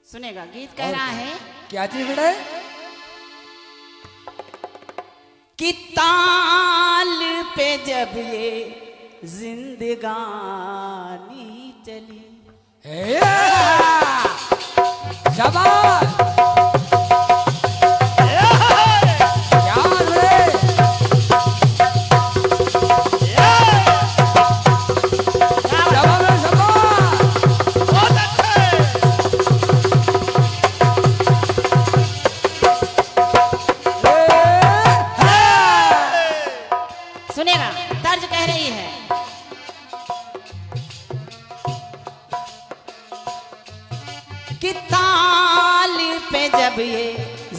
सुनेगा। गीत कह रहा है क्या चीज बेटे? कि ताल पे जब ये जिंदगानी चली। शाबाश। सुनेगा, तर्ज कह रही है कि ताल पे जब ये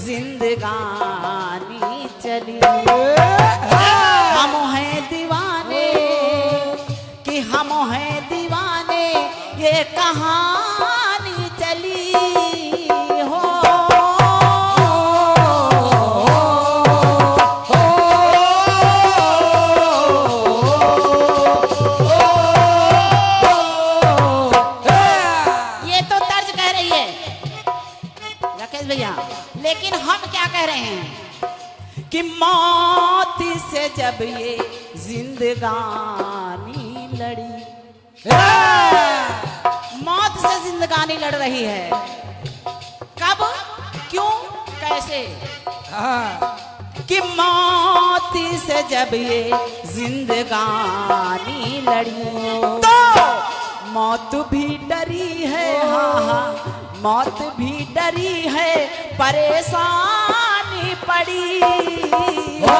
जिंदगानी चली, हम हैं दीवाने कि हम हैं दीवाने, ये कहानी चली हो। भैया, लेकिन हम क्या कह रहे हैं कि मौत से जब ये जिंदगानी लड़ी, मौत से जिंदगानी लड़ रही है। कब, क्यों, कैसे? कि मौत से जब ये जिंदगानी लड़ी तो मौत भी डरी है। हाँ हाँ, मौत भी डरी है, परेशानी पड़ी हो।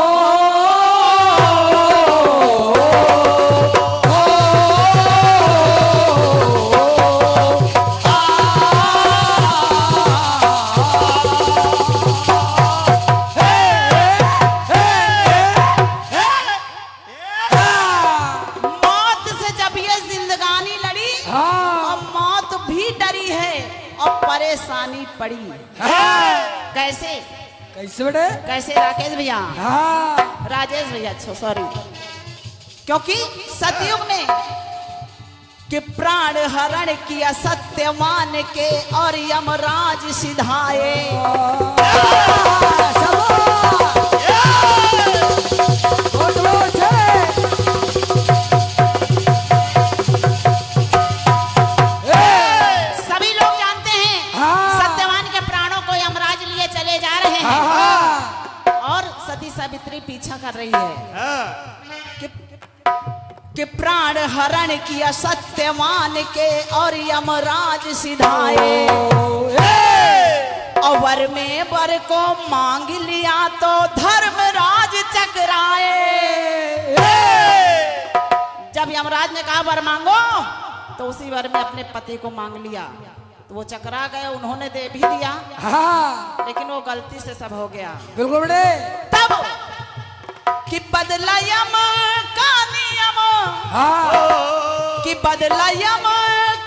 मौत से जब ये जिंदगानी लड़ी और मौत भी डरी है और परेशानी पड़ी। कैसे कैसे बेटे? कैसे राकेश भैया? राजेश भैया, सॉरी। क्योंकि सतयुग में कि प्राण हरण किया सत्यवान के और यमराज सिधाए। सावित्री पीछा कर रही है कि प्राण हरण किया सत्यवान के और यमराज सिधाए। और वर में वर को मांग लिया तो धर्मराज चकराए। जब यमराज ने कहा वर मांगो, तो उसी वर में अपने पति को मांग लिया, तो वो चकरा गए। उन्होंने दे भी दिया, लेकिन वो गलती से सब हो गया। बिल्कुल बेटे। तब कि बदला यम का नियम, कि बदला यम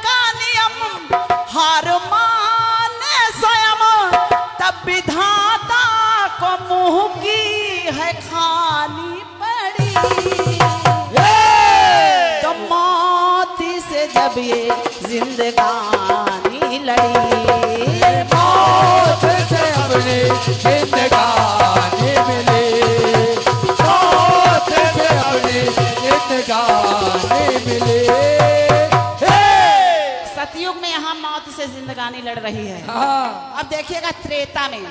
का नियम, हार माने स्वयं, तब विधाता को मुंह की है खानी पड़ी। तो मौत से जब ये जिंदगानी लड़ी, मौत से अपनी जिंदगानी मिली, मौत से अपनी जिंदगानी मिली। सतयुग में यहाँ मौत से जिंदगानी लड़ रही है। अब देखिएगा त्रेता में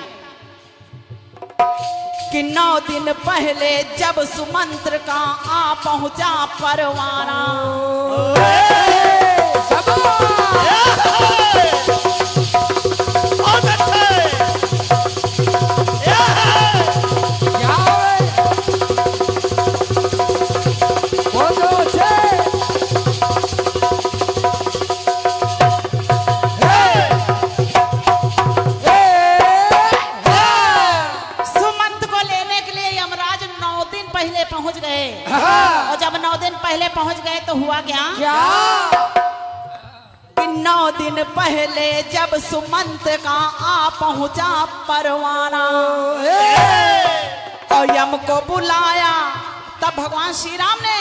कि 9 दिन पहले जब सुमंत्र का आ पहुंचा परवाना, पहुंच गए। और जब 9 दिन पहले पहुंच गए तो हुआ क्या? कि 9 दिन पहले जब सुमंत का आ पहुंचा परवाना और यम को बुलाया, तब भगवान श्री राम ने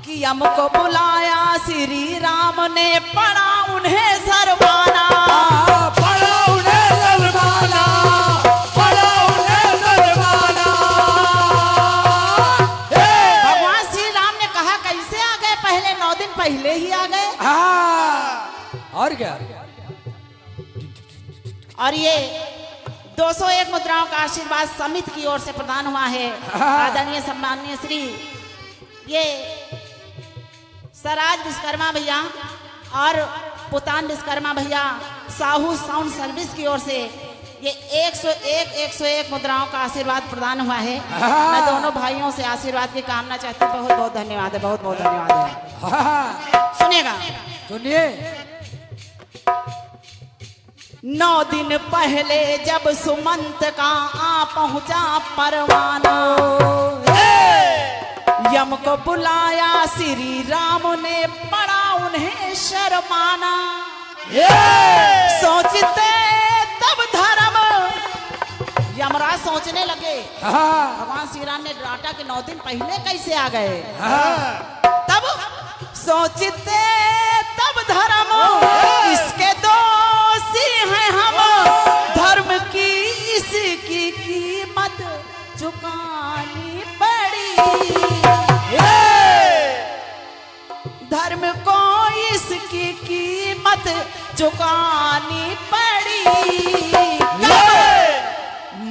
कि यम को बुलाया, श्री राम ने पड़ा उन्हें सरवाना। और क्या? और ये 201 मुद्राओं का आशीर्वाद समिति की ओर से प्रदान हुआ है। आदरणीय सम्माननीय श्री ये सराज विश्वकर्मा भैया और पुतान विश्वकर्मा भैया साहू साउंड सर्विस की ओर से ये 101 मुद्राओं का आशीर्वाद प्रदान हुआ है। मैं दोनों भाइयों से आशीर्वाद की कामना चाहती हूँ। बहुत बहुत धन्यवाद है, बहुत बहुत धन्यवाद है। सुनिएगा, सुनिए। 9 दिन पहले जब सुमंत का आ पहुंचा परवाना, यम को बुलाया श्री राम ने पड़ा उन्हें शर्माना। सोचते तब धर्म, यमराज सोचने लगे भगवान श्री राम ने डांटा कि 9 दिन पहले कैसे आ गए। तब सोचते तब धर्म, इसके दोषी हैं हम, धर्म की इसकी कीमत चुकानी पड़ी। धर्म को इसकी कीमत चुकानी पड़ी।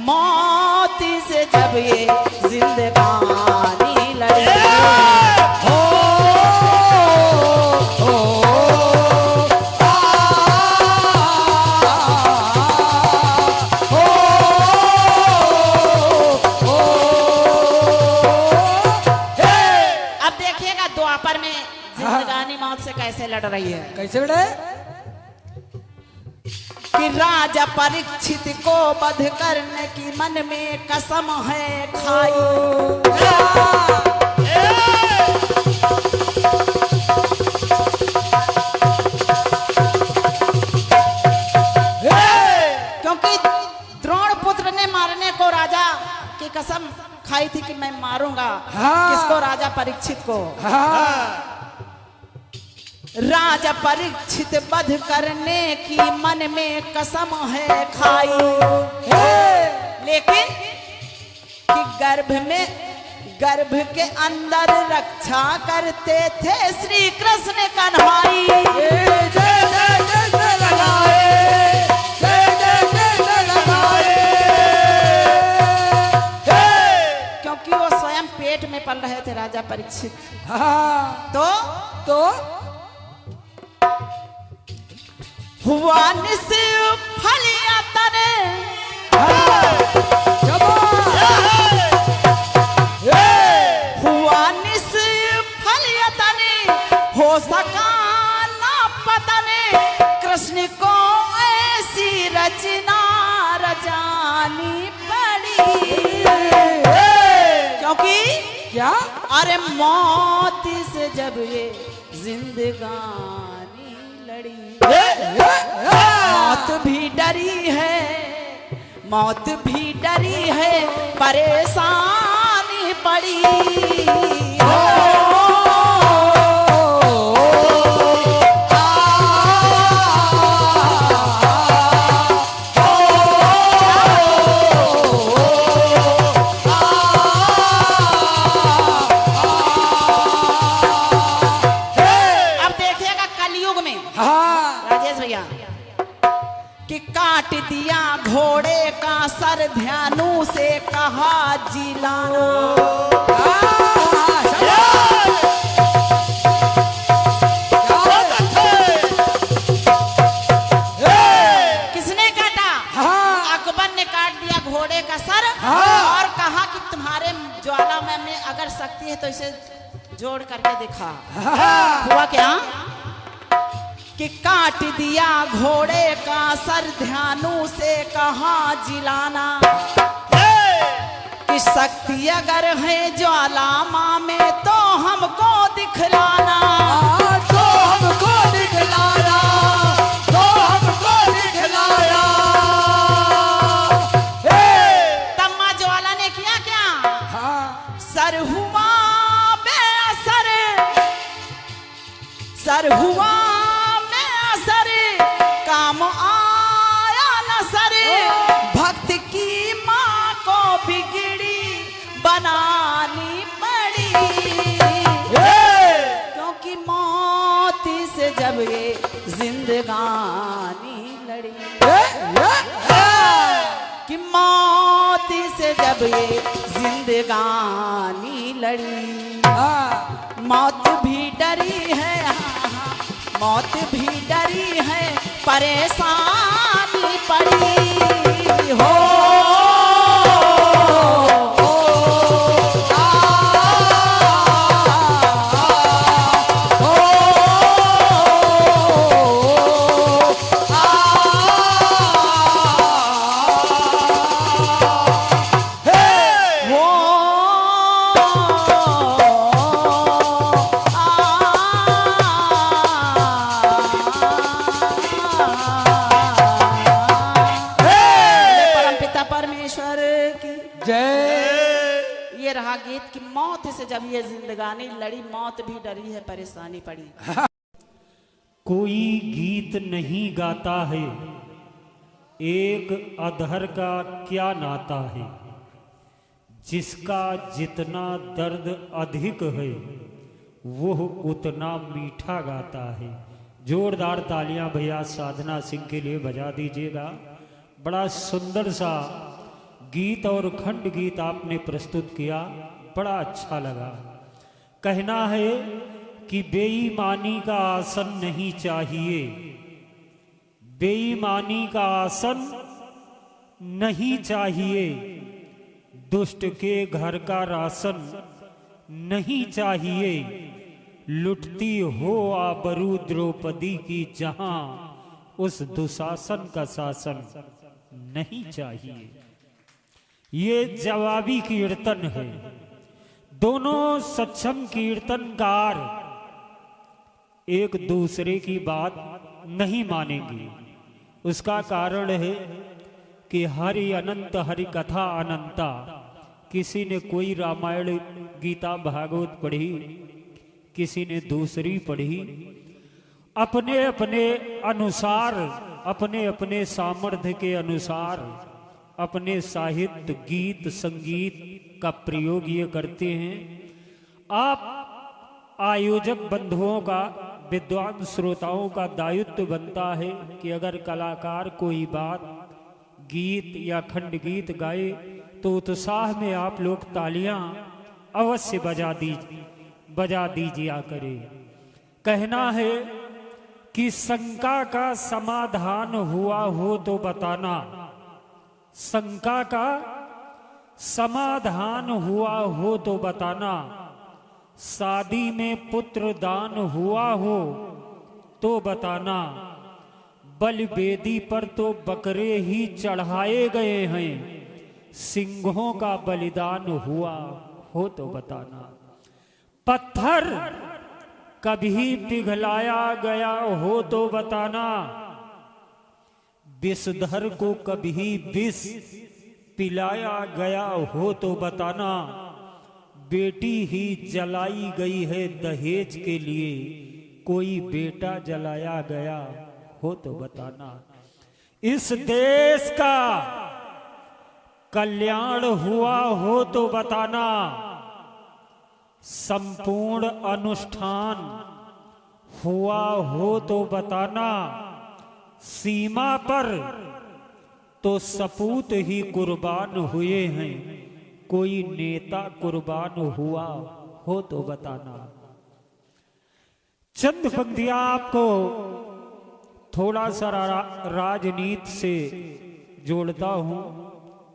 मौत से जब ये जिंदगानी लड़ी। अब देखिएगा द्वापर में जिंदगानी मौत से कैसे लड़ रही है। कैसे लड़े? कि राजा परीक्षित को वध करने की मन में कसम है खाई। क्योंकि द्रोण पुत्र ने मारने को राजा की कसम खाई थी कि मैं मारूंगा। किसको? राजा परीक्षित को। राजा परीक्षित वध करने की मन में कसम है खाई। लेकिन कि गर्भ के अंदर रक्षा करते थे श्री कृष्ण कन्हैया। क्योंकि वो स्वयं पेट में पल रहे थे राजा परीक्षित। तो हुआ निस फलिया तने, हुआ निस फलिया तने, हो सका ना पतने, कृष्ण को ऐसी रचना रचानी पड़ी। क्योंकि क्या? अरे मौत से जब ये जिंदगानी लड़ी। मौत भी डरी है, मौत भी डरी है, परेशानी पड़ी। अब देखिएगा कलयुग में राजेश भैया कि काट दिया घोड़े का सर, ध्यानु से कहा जिलाना। किसने काटा? अकबर ने काट दिया घोड़े का सर और कहा कि तुम्हारे ज्वाला में अगर शक्ति है तो इसे जोड़ करके दिखा। हुआ क्या कि काट दिया घोड़े का सर, ध्यानु से कहा जिलाना। कि शक्ति अगर है ज्वाला माँ में तो हमको दिखलाना। तो हमको दिखलाया, तो हमको दिखलाया। तब माँ ज्वाला ने किया क्या? सर हुआ बेअसर, सर हुआ बेअसर, काम आया न सर। भक्त की माँ को बिगड़ी बनानी पड़ी। क्योंकि मौत से जब जब ये जिंदगानी लड़ी, कि मौत से जब ये जिंदगानी लड़ी, मौत भी डरी है, मौत भी डरी है, परेशानी पड़ी हो। ये रहा गीत कि मौत से जब ये जिंदगानी लड़ी, मौत भी डरी है, परेशानी पड़ी। कोई गीत नहीं गाता है, एक अधर का क्या नाता है, जिसका जितना दर्द अधिक है वह उतना मीठा गाता है। जोरदार तालियां भैया साधना सिंह के लिए बजा दीजिएगा। बड़ा सुंदर सा गीत और खंड गीत आपने प्रस्तुत किया, बड़ा अच्छा लगा। कहना है कि बेईमानी का आसन नहीं चाहिए, बेईमानी का आसन नहीं चाहिए, दुष्ट के घर का राशन नहीं चाहिए, लुटती हो आबरू द्रौपदी की जहां उस दुशासन का शासन नहीं चाहिए। ये जवाबी कीर्तन है। दोनों सक्षम कीर्तनकार एक दूसरे की बात नहीं मानेंगे। उसका कारण है कि हरि अनंत हरि कथा अनंता। किसी ने कोई रामायण गीता भागवत पढ़ी, किसी ने दूसरी पढ़ी, अपने अपने अनुसार, अपने अपने सामर्थ्य के अनुसार अपने साहित्य गीत संगीत का प्रयोग ये करते हैं। आप आयोजक बंधुओं का, विद्वान श्रोताओं का दायित्व बनता है कि अगर कलाकार कोई बात गीत या खंड गीत गाए तो उत्साह में आप लोग तालियां अवश्य बजा दीजिए करें। कहना है कि शंका का समाधान हुआ हो तो बताना, शंका का समाधान हुआ हो तो बताना, शादी में पुत्र दान हुआ हो तो बताना, बलि वेदी पर तो बकरे ही चढ़ाए गए हैं, सिंहों का बलिदान हुआ हो तो बताना, पत्थर कभी पिघलाया गया हो तो बताना, विषधर को कभी विष पिलाया गया हो तो बताना, बेटी ही जलाई गई है दहेज के लिए, कोई बेटा जलाया गया हो तो बताना, इस देश का कल्याण हुआ हो तो बताना, संपूर्ण अनुष्ठान हुआ हो तो बताना, सीमा पर तो सपूत ही कुर्बान हुए हैं, कोई नेता कुर्बान हुआ हो तो बताना। चंद पंक्तियां आपको थोड़ा सा राजनीति से जोड़ता हूं।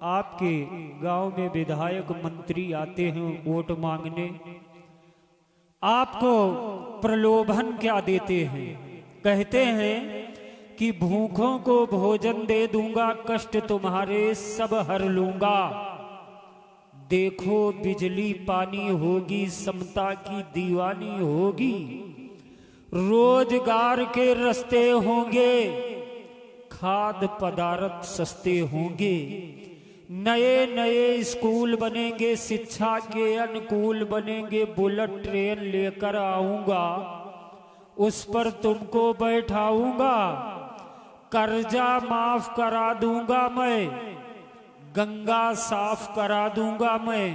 आपके गांव में विधायक मंत्री आते हैं वोट मांगने, आपको प्रलोभन क्या देते हैं? कहते हैं कि भूखों को भोजन दे दूंगा, कष्ट तुम्हारे सब हर लूंगा, देखो बिजली पानी होगी, समता की दीवानी होगी, रोजगार के रास्ते होंगे, खाद्य पदार्थ सस्ते होंगे, नए नए स्कूल बनेंगे, शिक्षा के अनुकूल बनेंगे, बुलेट ट्रेन लेकर आऊंगा, उस पर तुमको बैठाऊंगा, कर्जा माफ करा दूंगा मैं, गंगा साफ करा दूंगा मैं,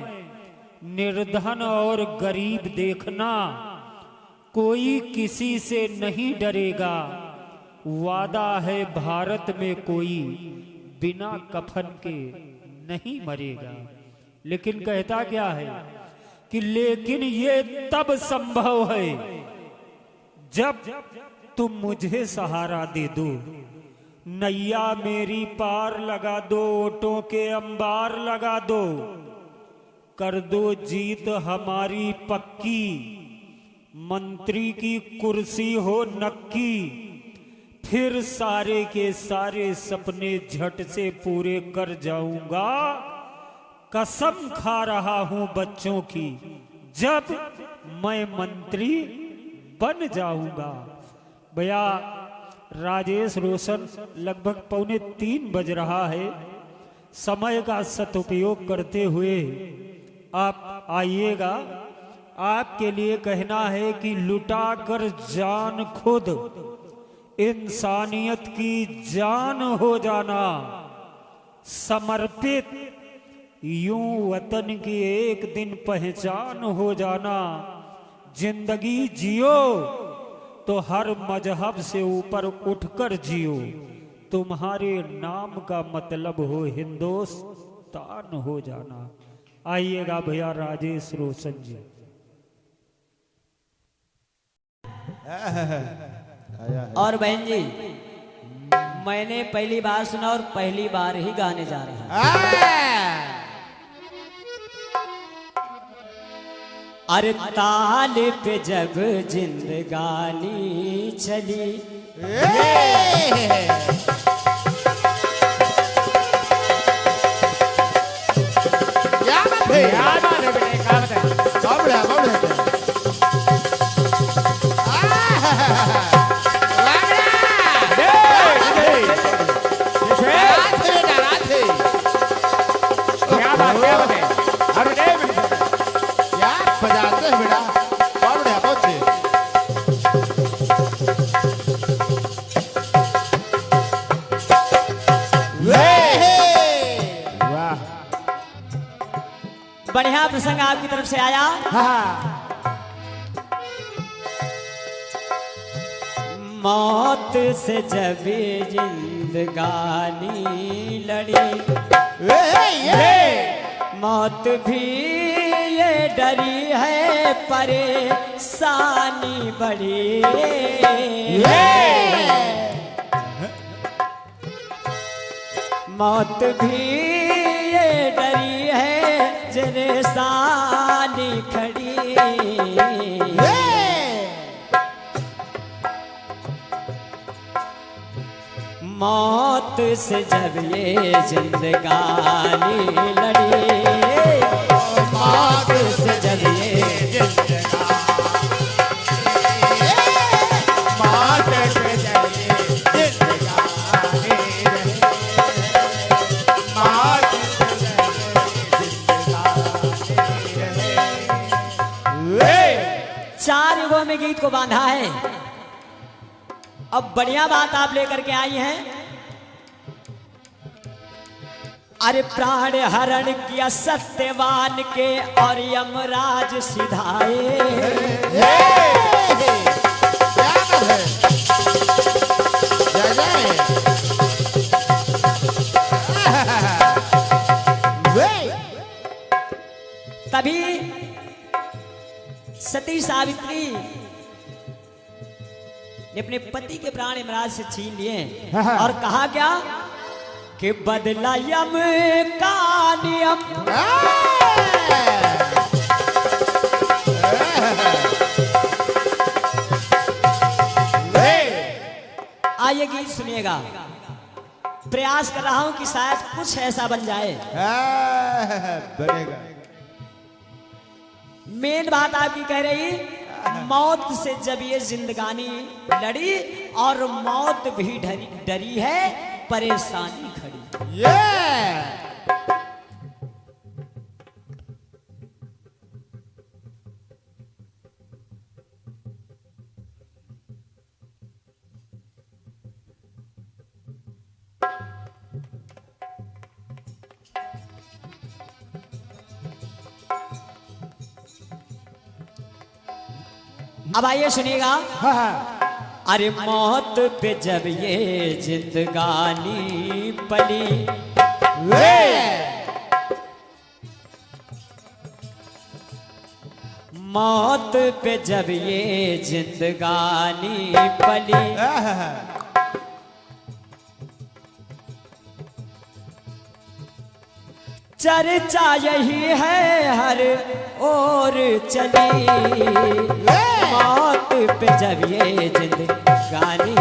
निर्धन और गरीब देखना, कोई किसी से नहीं डरेगा, वादा है भारत में कोई बिना कफन के नहीं मरेगा। लेकिन कहता क्या है कि लेकिन ये तब संभव है जब तुम मुझे सहारा दे दो, नैया मेरी पार लगा दो, ओटों के अंबार लगा दो, कर दो जीत हमारी पक्की, मंत्री की कुर्सी हो नक्की, फिर सारे के सारे सपने झट से पूरे कर जाऊंगा। कसम खा रहा हूं बच्चों की, जब मैं मंत्री बन जाऊंगा। भैया राजेश रोशन लगभग 2:45 बज रहा है। समय का सदुपयोग करते हुए आप आइएगा। आपके लिए कहना है कि लुटा कर जान खुद इंसानियत की जान हो जाना, समर्पित यूं वतन की एक दिन पहचान हो जाना। जिंदगी जियो तो हर मजहब से ऊपर उठकर जियो, तुम्हारे नाम का मतलब हो हिंदुस्तान हो जाना। आइएगा भैया राजेश रोशन जी। और बहन जी, मैंने पहली बार सुना और पहली बार ही गाने जा रहा हूं। अरे ताल पे जब जिंदगानी चली, बढ़िया प्रसंग आपकी तरफ से आया। मौत से जब जिंदगानी लड़ी, मौत भी ये डरी है, परेशानी बड़ी। मौत भी ये डरी है, जिनसानी खड़ी। मौत से जब ये जिंदगानी लड़ी, मौत से जब ये मौत से जब ये चार युगों में गीत को बांधा है। अब बढ़िया बात आप लेकर के आई हैं। अरे प्राण हरण किया सत्यवान के और यमराज सिधाए। तभी सती सावित्री ने अपने पति के प्राण यमराज से छीन लिए और कहा क्या कि बदला यम का नियम। आइए गीत सुनिएगा। प्रयास कर रहा हूं कि शायद कुछ ऐसा बन जाए। बनेगा। मेन बात आपकी कह रही, मौत से जब ये जिंदगानी लड़ी और मौत भी डरी है, परेशानी खड़ी। अब आइए सुनिएगा। हाँ हाँ अरे मौत पे जब ये जिंदगानी पली, मौत पे जब ये जिंदगानी पली, चर्चा यही है हर ओर चली, मौत पे जब ये जिंदगानी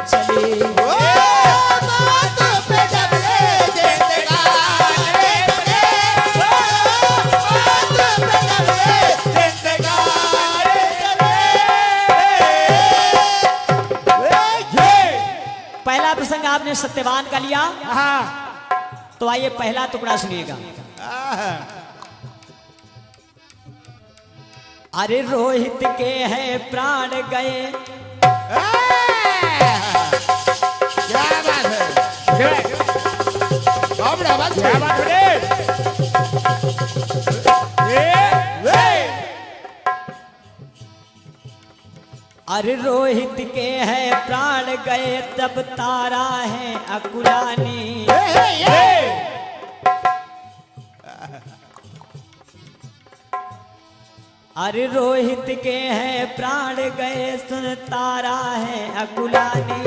चली। मौत पे जब ये जिंदगानी चली, मौत पे जब ये जिंदगानी चली। पहला प्रसंग आपने सत्यवान का लिया, हाँ तो आइए पहला टुकड़ा सुनिएगा। अरे रोहित के हैं प्राण गए, क्या बात है, क्या बात है। अरे रोहित के हैं प्राण गए, तब तारा है अकुलानी। अरे रोहित के हैं प्राण गए, सुन तारा है अकुलानी।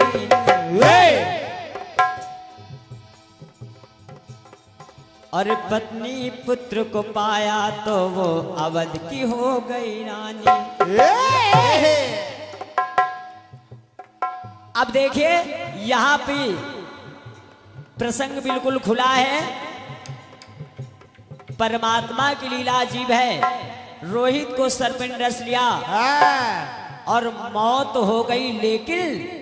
और पत्नी पुत्र को पाया तो वो अवध की हो गई रानी। अब देखिए यहाँ पे प्रसंग बिल्कुल खुला है, परमात्मा की लीला अजीब है। रोहित को सर्प ने डस लिया और मौत हो गई, लेकिन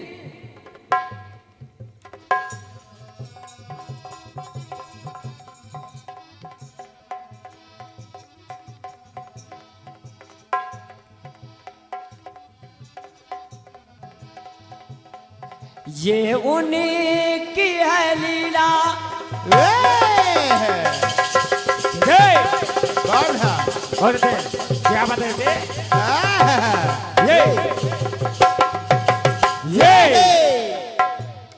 ये उन्हीं की है लीला। क्या बात है,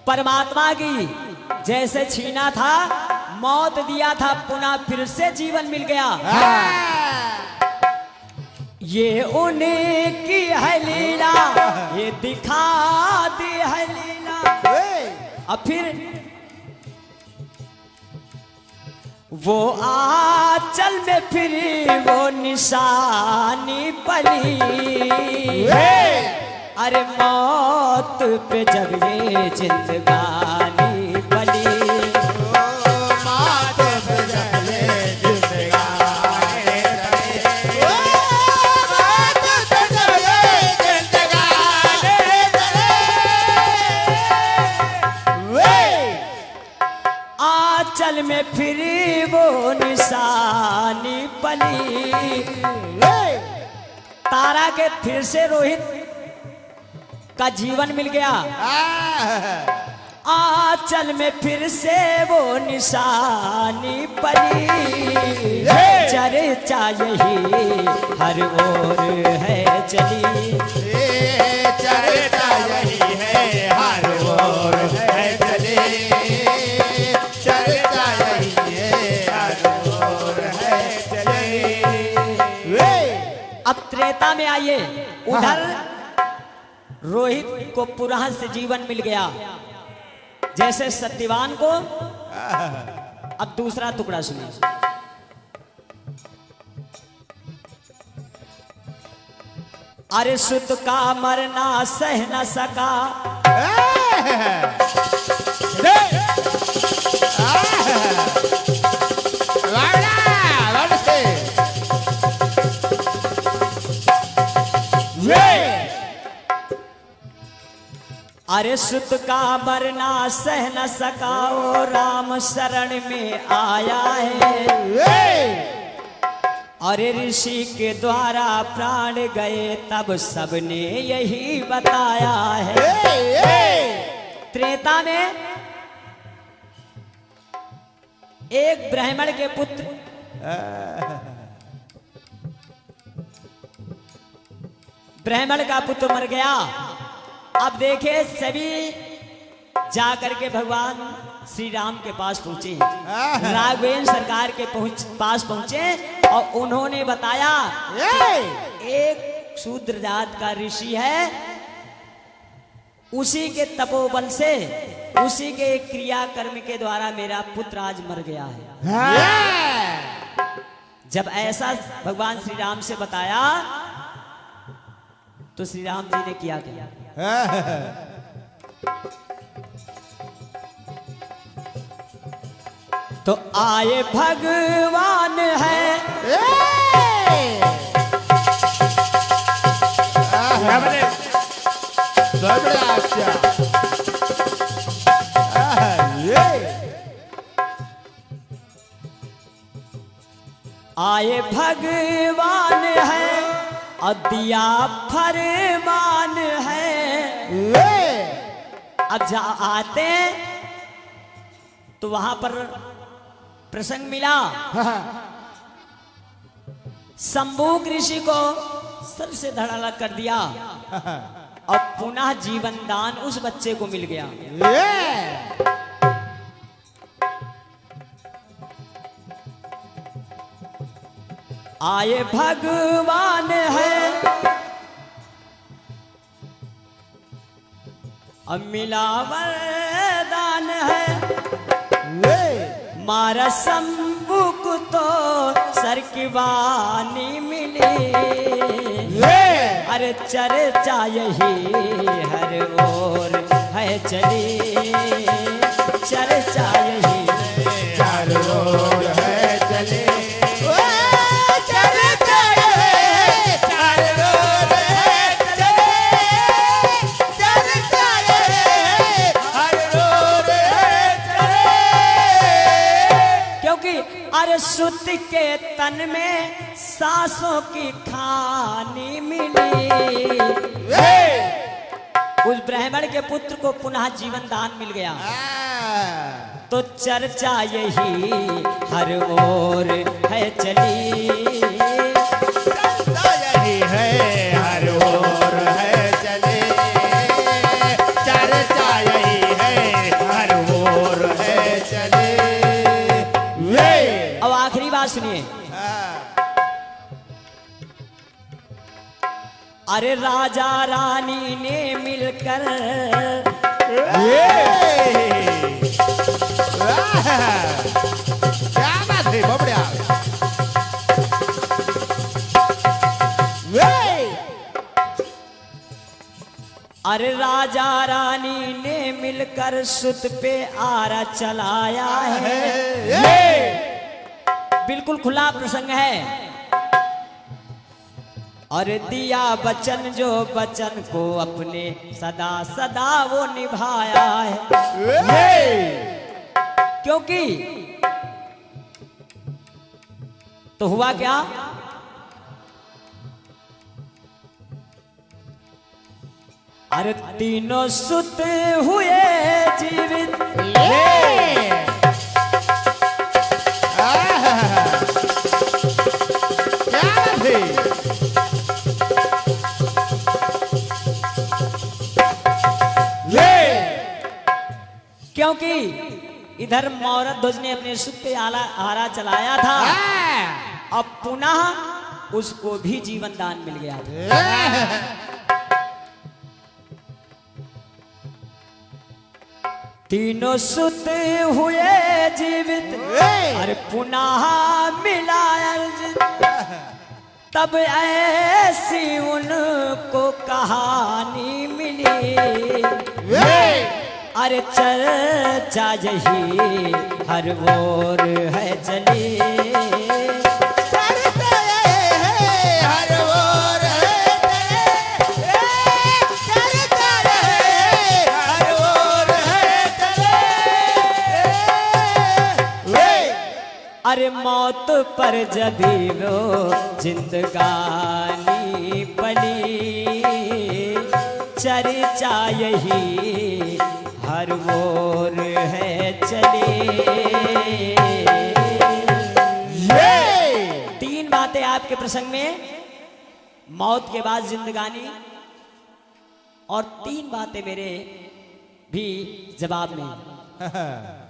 परमात्मा की जैसे छीना था, मौत दिया था, पुनः फिर से जीवन मिल गया। ये उन्हीं की है लीला, ये दिखा दी है लीला। अब फिर वो आंचल में फिर वो निशानी पली। अरे मौत पे जब ये जिंदगानी पली, मौत पे जब ये जिंदगानी चली, मौत पे जब ये जिंदगानी चली। आंचल में फिर वो निशानी पली। तारा के फिर से रोहित का जीवन मिल गया। आंचल में फिर से वो निशानी पली। चर्चा यही हर ओर है चली, चर्चा यही है हर ओर है चली, चर्चा यही है हर ओर है चली। अब त्रेता में आइए। उधर रोहित को पुनः से जीवन मिल गया जैसे सत्यवान को। अब दूसरा टुकड़ा सुनिए। अरे सुत का मरना सह न सका, अरे सुत का मरना सह न सका, ओ राम शरण में आया है। अरे ऋषि के द्वारा प्राण गए, तब सबने यही बताया है। त्रेता में एक ब्राह्मण के पुत्र ब्राह्मण का पुत्र मर गया। अब देखे सभी जा करके भगवान श्री राम के पास पहुंचे, राघवेंद्र सरकार के पास पहुंचे और उन्होंने बताया एक शूद्र जात का ऋषि है, उसी के तपोबल से, उसी के क्रिया कर्म के द्वारा मेरा पुत्र आज मर गया है। जब ऐसा भगवान श्री राम से बताया तो श्री राम जी ने किया क्या? तो आए भगवान है, आए भगवान है और दिया फरमान है। अब जहाँ आते तो वहां पर प्रसंग मिला, शंभुक ऋषि को सर से धड़ अलग कर दिया और पुनः जीवन दान उस बच्चे को मिल गया। आए भगवान है अब मिला वरदान है, मारा शंभुक तो सर की वाणी मिली, अरे चर्चा यही हर ओर है चली, चर्चा यही हर ओर है चली, अरे सुत के तन में सांसों की खानी मिली। उस ब्राह्मण के पुत्र को पुनः जीवन दान मिल गया। तो चर्चा यही हर ओर है चली, चर्चा यही है हर ओर है चली, चर्चा यही है हर ओर है चली। अब आखिरी बात सुनिए, अरे राजा रानी ने मिलकर क्या बात है बबड़िया, अरे राजा रानी ने मिलकर सुत पे आरा चलाया है। बिल्कुल खुला प्रसंग है और दिया वचन जो वचन को अपने सदा सदा वो निभाया है। क्योंकि तो हुआ क्या, अरे तीनों सुत हुए जीवित, क्योंकि इधर मौरध्वज ने अपने सुत पे आरा चलाया था, अब पुनः उसको भी जीवन दान मिल गया था। तीनों सुत हुए जीवित, और पुनः मिला अर्जित, तब ऐसी उनको कहानी मिली। अरे चर्चा यही हर ओर है चली, हर ओर है हर ओर है चले। अरे मौत पर जब भी वो जिंदगानी पली, चर्चा यही हर ओर है चली। तीन बातें आपके प्रसंग में मौत के बाद जिंदगानी, और 3 बातें मेरे भी जवाब में।